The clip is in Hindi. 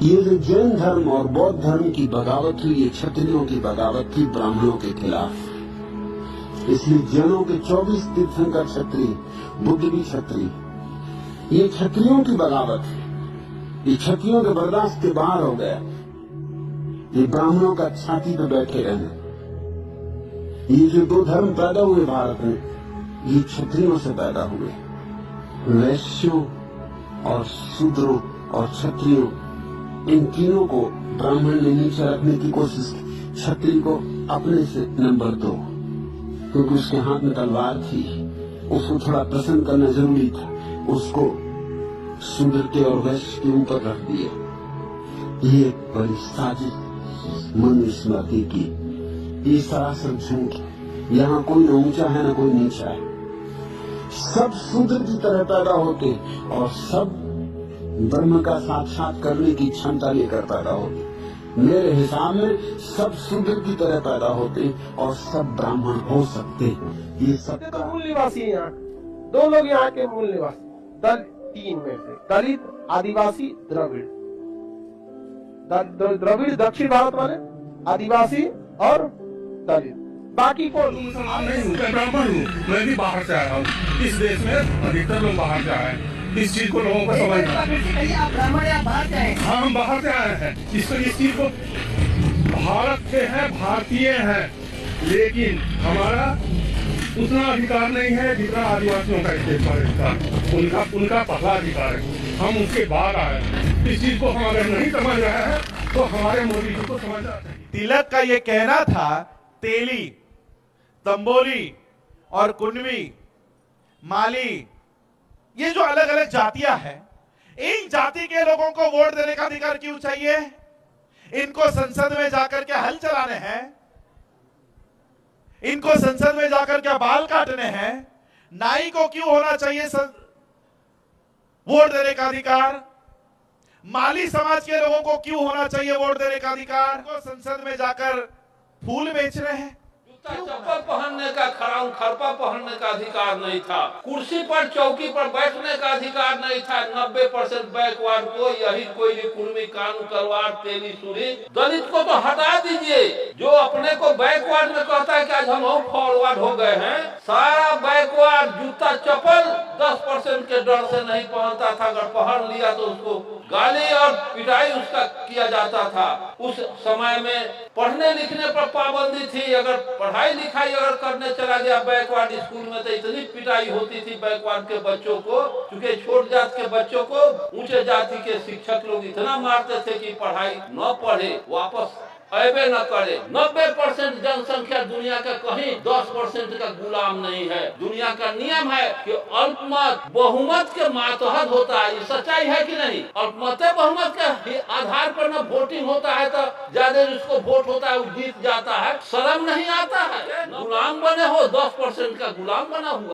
ये जो जैन धर्म और बौद्ध धर्म की बगावत हुई, ये क्षत्रियों की बगावत थी ब्राह्मणों के खिलाफ। इसलिए जैनों के 24 तीर्थंकर क्षत्रिय, बुद्ध भी क्षत्रिय। ये क्षत्रियों की बगावत है, ये क्षत्रियों के बर्दाश्त के बाहर हो गया। ये ब्राह्मणों का छाती पे बैठे रहने। ये जो दो धर्म पैदा हुए भारत में, ये क्षत्रियों से पैदा हुए। वैश्यों और शूद्रों और क्षत्रियों, इन तीनों को ब्राह्मण ने नीचे रखने की कोशिश की। क्षत्रिय को अपने से नंबर 2, क्योंकि उसके हाथ में तलवार थी, उसको थोड़ा प्रसन्न करना जरूरी था। उसको शूद्र के और वैश्य के ऊपर रख दिया। ये बड़ी साजिश मनुस्मृति की, ये सरासर झूठ। यहाँ कोई न ऊंचा है न कोई नीचा है। सब शूद्र की तरह पैदा होते और सब ब्रह्म का साक्षात करने की क्षमता लेकर पैदा होते। मेरे हिसाब में सब शूद्र की तरह पैदा होते और सब ब्राह्मण हो सकते। ये सब तो मूल निवासी है यहाँ, 2 लोग यहाँ के मूल निवासी, 3 में से दलित, आदिवासी, द्रविड़। द्रविड़ दक्षिण भारत वाले, आदिवासी और दलित। बाकी को नहीं, ब्राह्मण हूँ, मैं भी बाहर से आया हूँ। इस देश में अधिकतर लोग बाहर से आए हैं। इस चीज को लोगों को समझना। ब्राह्मण या बाहर से आए? हाँ, हम बाहर से आए हैं। इस चीज को भारत के हैं, भारतीय हैं, लेकिन हमारा उतना अधिकार नहीं है जितना आदिवासियों का इस देश पर अधिकार। उनका पहला अधिकार है, हम उसके बाद आए हैं। इस चीज को हम अगर नहीं समझ रहे हैं तो हमारे मोदी जी को समझ आते हैं। तिलक का ये कहना था, तेली, तंबोली और कुंडवी, माली, ये जो अलग अलग जातियां हैं, इन जाति के लोगों को वोट देने का अधिकार क्यों चाहिए? इनको संसद में जाकर के हल चलाने हैं, इनको संसद में जाकर के बाल काटने हैं। नाई को क्यों होना चाहिए वोट देने का अधिकार? माली समाज के लोगों को क्यों होना चाहिए वोट देने का अधिकार? को संसद में जाकर फूल बेच रहे हैं। चप्पल पहनने का, खराम खरपा पहनने का अधिकार नहीं था। कुर्सी पर, चौकी पर बैठने का अधिकार नहीं था। 90% बैकवर्ड को यही कोई कुर्मी, कानू, करवार, तेली, सूरी, दलित को तो हटा दीजिए। जो अपने को बैकवर्ड में कहता है कि आज हम फॉरवर्ड हो गए हैं, सारा बैकवर्ड जूता चप्पल 10% के डर से नहीं पहनता था। अगर पहन लिया तो उसको गाली और पिटाई उसका किया जाता था। उस समय में पढ़ने लिखने पर पाबंदी थी। अगर पढ़ाई लिखाई अगर करने चला गया बैकवर्ड स्कूल में तो इतनी पिटाई होती थी बैकवर्ड के बच्चों को, क्योंकि छोट जात के बच्चों को ऊंचे जाति के शिक्षक लोग इतना मारते थे कि पढ़ाई न पढ़े, वापस ऐबे न करे। 90% जनसंख्या दुनिया का कहीं 10% का गुलाम नहीं है। दुनिया का नियम है कि अल्पमत बहुमत के मातहत होता है। ये सच्चाई है कि नहीं? अल्पमत बहुमत के आधार पर न वोटिंग होता है तो ज्यादा जिसको वोट होता है वो जीत जाता है। शर्म नहीं आता है? गुलाम बने हो, 10% का गुलाम बना हुआ।